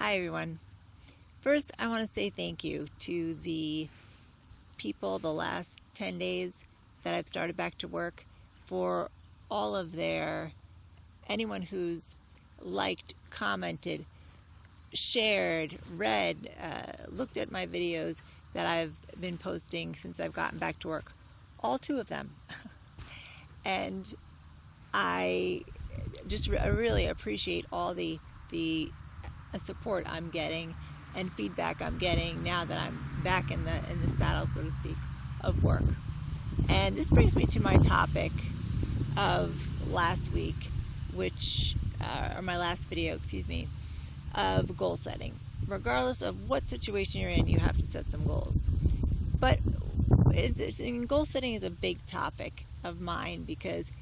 Hi everyone. First, I want to say thank you to the people the last 10 days that I've started back to work for all of anyone who's liked, commented, shared, read, looked at my videos that I've been posting since I've gotten back to work. All two of them. And I really appreciate all the support I'm getting and feedback I'm getting now that I'm back in the saddle, so to speak, of work. And this brings me to my topic of last week, or my last video, of goal setting. Regardless of what situation you're in, you have to set some goals. But goal setting is a big topic of mine because,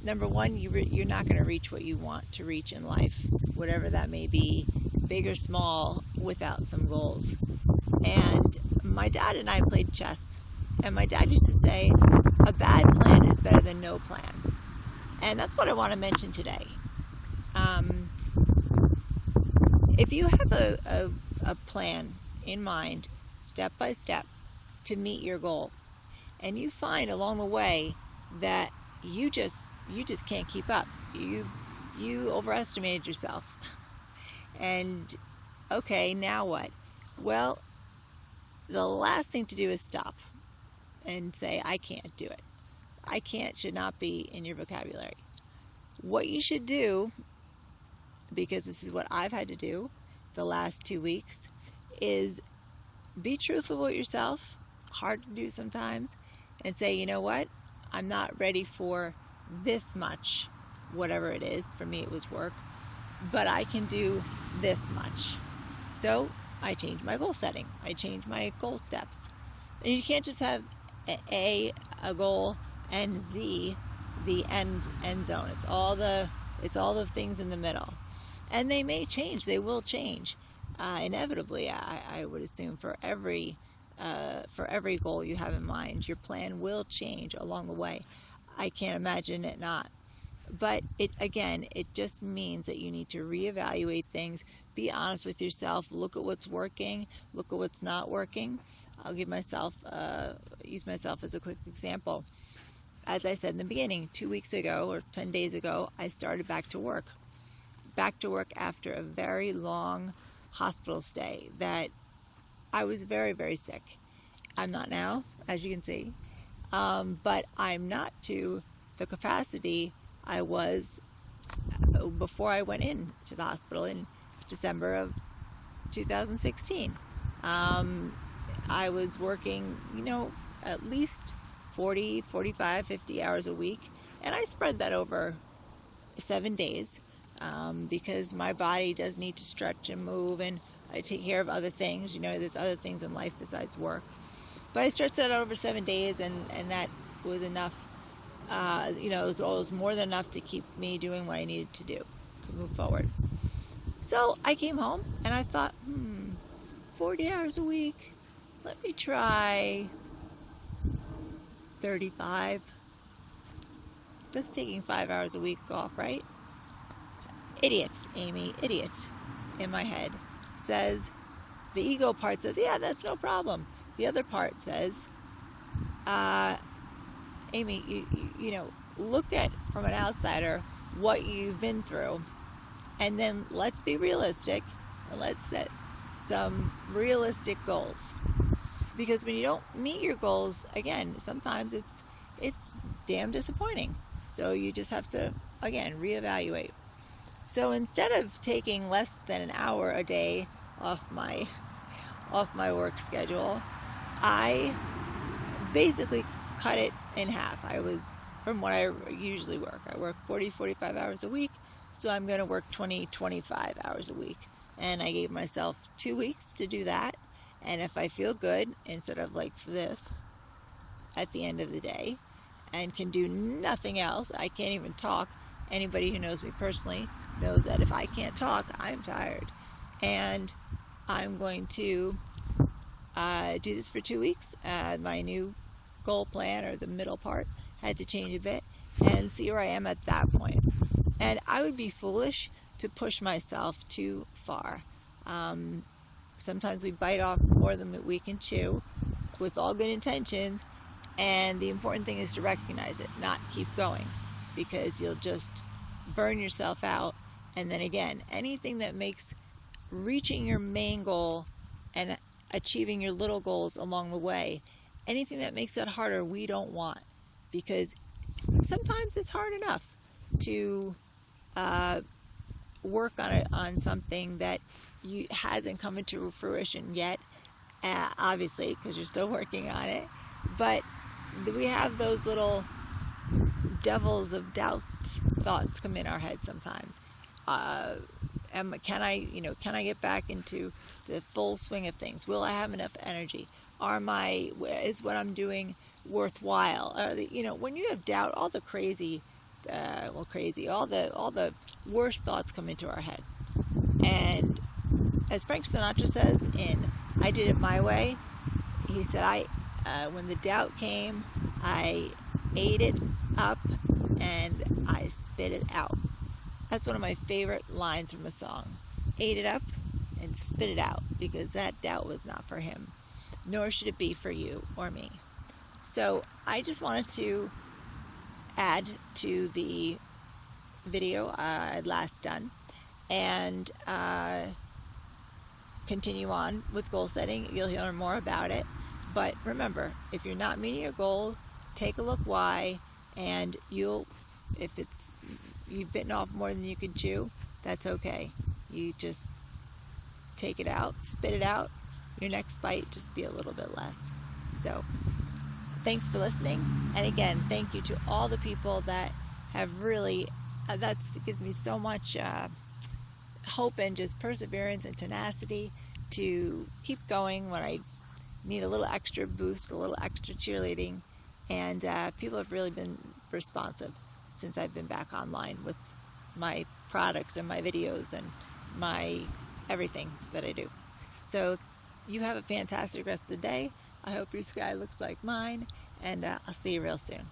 number one, you're not going to reach what you want to reach in life, whatever that may be, big or small, without some goals. And my dad and I played chess, and my dad used to say, a bad plan is better than no plan. And that's what I want to mention today. If you have a plan in mind, step by step, to meet your goal, and you find along the way that you just can't keep up, you overestimated yourself, and okay, now what? Well, the last thing to do is stop and say, I can't do it. I can't should not be in your vocabulary. What you should do, because this is what I've had to do the last 2 weeks, is be truthful with yourself. Hard to do sometimes, and say, you know what? I'm not ready for this much, whatever it is. For me, it was work, but I can do this much. So I changed my goal setting. I changed my goal steps. And you can't just have a goal, and Z, the end zone. It's all the things in the middle, and they may change. They will change, inevitably. I would assume for every goal you have in mind, your plan will change along the way. I can't imagine it not. But it just means that you need to reevaluate things, be honest with yourself, look at what's working, look at what's not working. I'll use myself as a quick example. As I said in the beginning, 2 weeks ago or 10 days ago, I started back to work. Back to work after a very long hospital stay that I was very, very sick. I'm not now, as you can see, but I'm not to the capacity I was before I went into the hospital in December of 2016. I was working, at least 40, 45, 50 hours a week, and I spread that over 7 days because my body does need to stretch and move, and I take care of other things. There's other things in life besides work. But I stretched that over 7 days, and that was enough. It was more than enough to keep me doing what I needed to do to move forward. So I came home and I thought, 40 hours a week. Let me try 35. That's taking 5 hours a week off, right? Idiots, Amy, idiots. In my head says, the ego part says, yeah, that's no problem. The other part says, Amy, look at, from an outsider, what you've been through, and then let's be realistic, and let's set some realistic goals. Because when you don't meet your goals, again, sometimes it's damn disappointing. So you just have to, again, reevaluate. So instead of taking less than an hour a day off my work schedule, I basically cut it in half. From what I usually work. I work 40, 45 hours a week, so I'm going to work 20, 25 hours a week. And I gave myself 2 weeks to do that. And if I feel good, instead of like this, at the end of the day, and can do nothing else, I can't even talk. Anybody who knows me personally knows that if I can't talk, I'm tired. And I'm going to do this for 2 weeks. My new goal plan, or the middle part, had to change a bit, and see where I am at that point. And I would be foolish to push myself too far. Sometimes we bite off more than we can chew with all good intentions, and the important thing is to recognize it, not keep going, because you'll just burn yourself out. And then again, anything that makes reaching your main goal and achieving your little goals along the way, anything that makes that harder, we don't want, because sometimes it's hard enough to work on something that hasn't come into fruition yet, obviously, because you're still working on it. But we have those little devils of doubts, thoughts come in our head sometimes. Can I get back into the full swing of things? Will I have enough energy? Is what I'm doing worthwhile? When you have doubt, all the all the worst thoughts come into our head. And as Frank Sinatra says in "I Did It My Way," he said, when the doubt came, I ate it up and I spit it out. That's one of my favorite lines from a song. Ate it up and spit it out, because that doubt was not for him, nor should it be for you or me. So I just wanted to add to the video I had last done, and continue on with goal setting. You'll hear more about it. But remember, if you're not meeting your goal, take a look why, and if you've bitten off more than you can chew, that's okay. You just take it out, spit it out. Your next bite just be a little bit less. So thanks for listening. And again, thank you to all the people that have really, that gives me so much hope and just perseverance and tenacity to keep going when I need a little extra boost, a little extra cheerleading. And people have really been responsive since I've been back online with my products and my videos and my everything that I do. So you have a fantastic rest of the day. I hope your sky looks like mine, and I'll see you real soon.